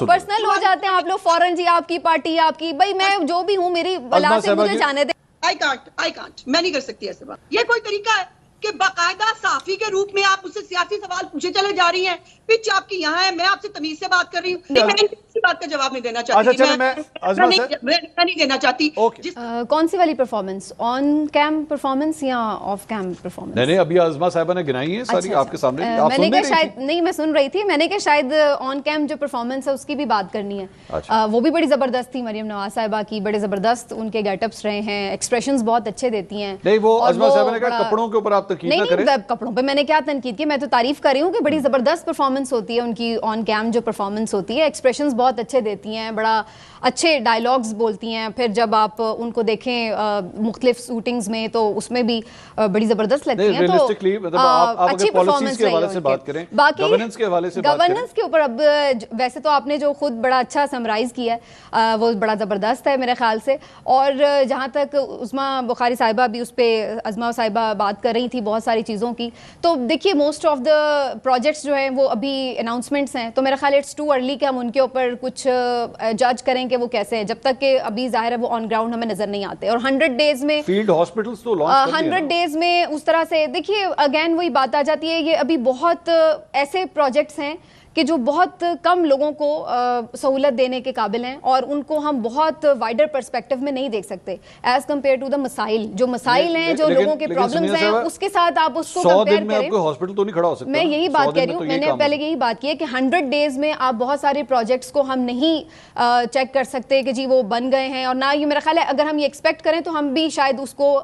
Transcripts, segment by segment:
Personal हो जाते हैं आप लोग फौरन, जी आपकी पार्टी आपकी, भाई मैं जो भी हूँ मेरी बला से मुझे जाने दे। आई कांट मैं नहीं कर सकती ऐसे बात। ये कोई तरीका है कि बाकायदा साफी के रूप में आप मुझसे सियासी सवाल पूछे चले जा रही हैं? पिच आपकी यहाँ है, मैं आपसे तमीज से बात कर रही हूँ, मैं किसी बात का जवाब नहीं देना चाहती। अच्छा, मैं नहीं देना चाहती। कौन सी वाली परफॉर्मेंस, ऑन कैम परफॉर्मेंस या ऑफ कैम परफॉर्मेंस? नहीं, अभी आज़मा साहिबा ने गिनाई है सारी आपके सामने। मैंने कहा शायद नहीं, मैं सुन रही थी, मैंने कहा शायद ऑन कैम जो परफॉर्मेंस है उसकी भी बात करनी है। वो भी बड़ी जबरदस्त थी मरियम नवाज साहिबा की, बड़े जबरदस्त उनके गेटअप्स रहे हैं, एक्सप्रेशंस बहुत अच्छे देती हैं। नहीं, वो आज़मा साहिबा ने कहा कपड़ों के ऊपर आप तनकीद ना करें। कपड़ों पे मैंने क्या तनकीद की, मैं तो तारीफ कर रही हूँ कि बड़ी जबरदस्त परफॉर्मेंस होती है उनकी, ऑन कैम जो परफॉर्मेंस होती है, एक्सप्रेशंस बहुत अच्छे देती हैं, बड़ा अच्छे डायलॉग्स बोलती हैं। फिर जब आप उनको देखें मुख्तलिफ शूटिंग्स में तो उसमें भी बड़ी जबरदस्त लगती हैं। तो अच्छी परफॉर्मेंस के हवाले से बात करें, बाकी गवर्नेंस के हवाले से गवर्नेंस के ऊपर अब वैसे तो आपने जो खुद बड़ा अच्छा समराइज किया है वो बड़ा जबरदस्त है मेरे ख्याल से। और जहाँ तक उस्मा बुखारी साहिबा भी उस पर, अज़मा साहिबा बात कर रही थी बहुत सारी चीज़ों की, तो देखिए मोस्ट ऑफ द प्रोजेक्ट्स जो हैं वो अभी अनाउंसमेंट्स हैं, तो मेरा ख्याल इट्स टू अर्ली कि हम उनके ऊपर कुछ जज करें कि वो कैसे हैं, जब तक कि अभी जाहिर है वो ऑन ग्राउंड हमें नजर नहीं आते। और 100 डेज में फील्ड हॉस्पिटल्स तो लॉन्च 100 डेज में उस तरह से देखिए अगेन वही बात आ जाती है, ये अभी बहुत ऐसे प्रोजेक्ट्स हैं कि जो बहुत कम लोगों को सहूलत देने के काबिल हैं और उनको हम बहुत वाइडर पर्सपेक्टिव में नहीं देख सकते एज कम्पेयर टू द मसाइल। जो मसाइल हैं, जो लोगों के प्रॉब्लम्स हैं, उसके साथ आप उसको कंपेयर करें। हॉस्पिटल तो नहीं खड़ा हो सकता। मैं यही बात कह रही हूँ, मैंने पहले यही बात की है कि 100 डेज में आप बहुत सारे प्रोजेक्ट्स को हम नहीं चेक कर सकते कि जी वो बन गए हैं, और ना ये मेरा ख्याल है अगर हम ये एक्सपेक्ट करें तो हम भी शायद उसको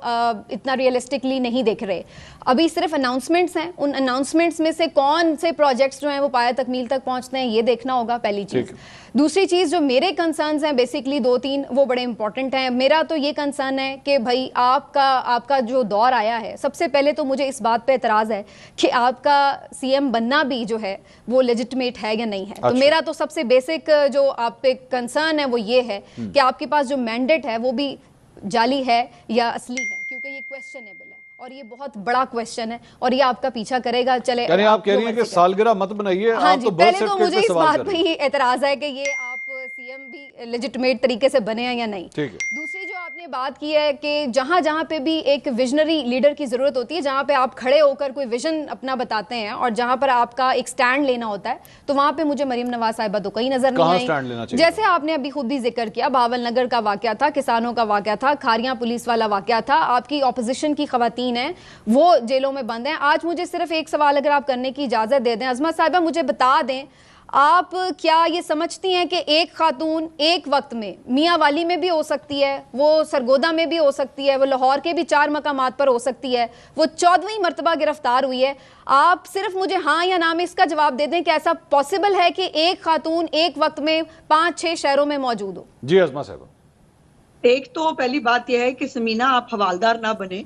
इतना रियलिस्टिकली नहीं देख रहे। अभी सिर्फ अनाउंसमेंट्स हैं, उन अनाउंसमेंट्स में से कौन से प्रोजेक्ट्स जो हैं वो पाया तकमील तक पहुंचते हैं ये देखना होगा, पहली चीज। दूसरी चीज जो मेरे कंसर्न्स हैं बेसिकली 2-3 वो बड़े इंपॉर्टेंट हैं। मेरा तो ये कंसर्न है कि भाई आपका जो दौर आया है, सबसे पहले तो मुझे इस बात पे एतराज है कि आपका सीएम बनना भी जो है वो लेजिटिमेट है या नहीं है। तो मेरा तो सबसे बेसिक जो आप पे कंसर्न है वो ये है कि आपके पास जो मैंडेट है वो भी जाली है या असली है, क्योंकि ये क्वेश्चनेबल है और ये बहुत बड़ा क्वेश्चन है और ये आपका पीछा करेगा। चले यानी आप कह रही हैं कि सालगिरह मत बनाइए। हाँ जी, पहले तो मुझे इस बात पे ही एतराज है कि ये आप सीएम भी लेजिटिमेट तरीके से बने हैं या नहीं। दूसरी जो आपने बात की है कि जहां जहां पे भी एक विजनरी लीडर की जरूरत होती है, जहां पे आप खड़े होकर कोई विजन अपना बताते हैं और जहां पर आपका एक स्टैंड लेना होता है, तो वहां पे मुझे मरियम नवाज साहिबा तो कहीं नजर नहीं आई। जैसे आपने अभी खुद ही जिक्र किया, भावल नगर का वाकया था, किसानों का वाकया था, खारियां पुलिस वाला वाकया था, आपकी ऑपोजिशन की खवातीन है वो जेलों में बंद हैं। आज मुझे सिर्फ एक सवाल अगर आप करने की इजाजत दे दें, अज़मा साहिबा मुझे बता दें, आप क्या ये समझती हैं कि एक खातून एक वक्त में मियाँ वाली में भी हो सकती है, वो सरगोदा में भी हो सकती है, वो लाहौर के भी 4 मकामात पर हो सकती है, वो 14वीं मरतबा गिरफ्तार हुई है? आप सिर्फ मुझे हाँ या ना में इसका जवाब दे दें कि ऐसा पॉसिबल है कि एक खातून एक वक्त में 5-6 शहरों में मौजूद हो? जी अज़मा साहिबा, एक तो पहली बात यह है कि समीना आप हवालदार ना बने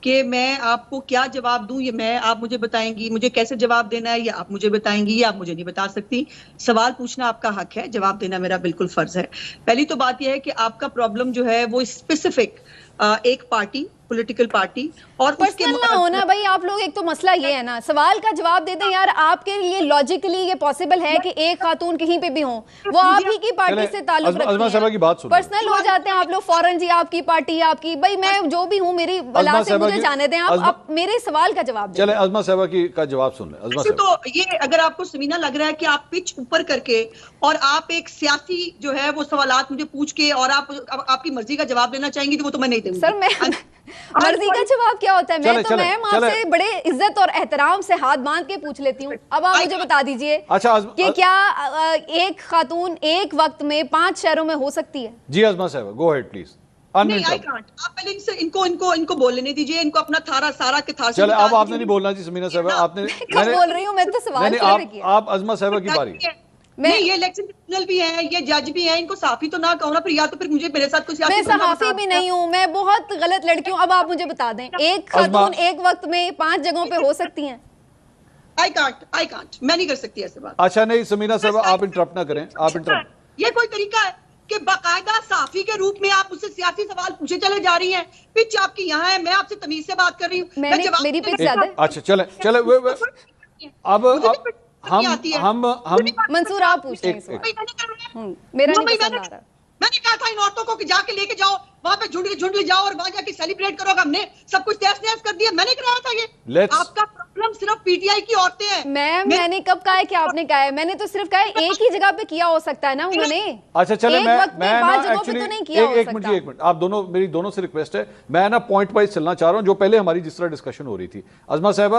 कि मैं आपको क्या जवाब दूं, ये आप मुझे बताएंगी, मुझे कैसे जवाब देना है ये आप मुझे बताएंगी, ये आप मुझे नहीं बता सकती। सवाल पूछना आपका हक है, जवाब देना मेरा बिल्कुल फर्ज है। पहली तो बात यह है कि आपका प्रॉब्लम जो है वो स्पेसिफिक एक पार्टी, पॉलिटिकल पार्टी और उसके ना होना। भाई आप लोग, एक तो मसला ये है ना, सवाल का जवाब देते हैं यार। आपके लिए लॉजिकली ये पॉसिबल है कि एक खातून कहीं पे भी हो, वो आप ही की पार्टी से ताल्लुक रखती हैं, पर्सनल हो जाते हैं आप लोग फौरन, जी आपकी पार्टी आपकी, भाई मैं जो भी हूँ मेरी बला से मुझे जाने दें। आप मेरे सवाल का जवाब दें। चले अज़मा साहिबा का जवाब सुन लें। तो ये अगर आपको समीना लग रहा है कि आप पिच ऊपर करके और आप एक सियासी जो है वो सवालात मुझे पूछ के और आप आपकी मर्जी का जवाब देना चाहेंगी तो वो तो मैं नहीं दूंगी। सर मैं मर्जी का जवाब क्या होता है? मैं तो मैम आपसे बड़े इज्जत और एहतराम से हाथ बांध के पूछ लेती हूँ। अब आप मुझे बता दीजिए कि क्या एक खातून एक वक्त में 5 शहरों में हो सकती है? जी अज़मा साहिबा, गो अहेड प्लीज। नहीं, आई कांट। आप पहले इनको बोल लेने दीजिए, इनको अपना सारा के थार से। चले अब आपने नहीं बोलना जी समीना साहिबा, आपने कब बोल रही हूँ मैं तो सवाल किया। आप अज़मा साहिबा की बारी। नहीं, ये इलेक्शन ट्रिब्यूनल भी है, ये जज भी है, इनको साफी तो ना कहो ना, फिर या तो फिर मुझे मेरे साथ कुछ। मैं सहाफी भी नहीं हूँ, मैं बहुत गलत लड़की हूँ। अब आप मुझे बता दें, एक खातून एक वक्त में 5 जगहों पे हो सकती हैं? आई कांट, मैं नहीं कर सकती ऐसे बात। अच्छा नहीं समीना साहिबा, आप इंटरप्ट ना करें, आप इंटरप्ट। ये कोई तरीका है कि बाकायदा साफी के रूप में आप मुझसे सियासी सवाल पूछे चले जा रही हैं? पिच आपकी यहाँ है, मैं आपसे तमीज से बात कर रही हूँ। मेरी पिच ज्यादा है। अच्छा चले नहीं आती है। मंसूर आप पूछ रहे हैं, मेरा नहीं पसंद आ रहा। मैंने कहा था इन औरतों को कि जाके लेके जाओ वहां पे झुंड जाओ और वहां जाके सेलिब्रेट करो, हमने सब कुछ तहस नहस कर दिया। मैंने कराया था ये। आपका प्रॉब्लम सिर्फ पीटीआई की औरतें हैं। मैंने कब कहा है कि आपने कहा है? मैंने तो सिर्फ कहा है एक ही जगह पे किया हो सकता है ना उन्होंने। अच्छा चले, एक मैं वक्त पे ना पांच जगहों पे एक्चुअली तो नहीं किया हो एक मिनट जी, एक मिनट, आप दोनों, मेरी दोनों से रिक्वेस्ट है, मैं ना पॉइंट वाइज चलना चाह रहा हूं, जो पहले हमारी जिस तरह डिस्कशन हो रही थी। अज़मा साहबा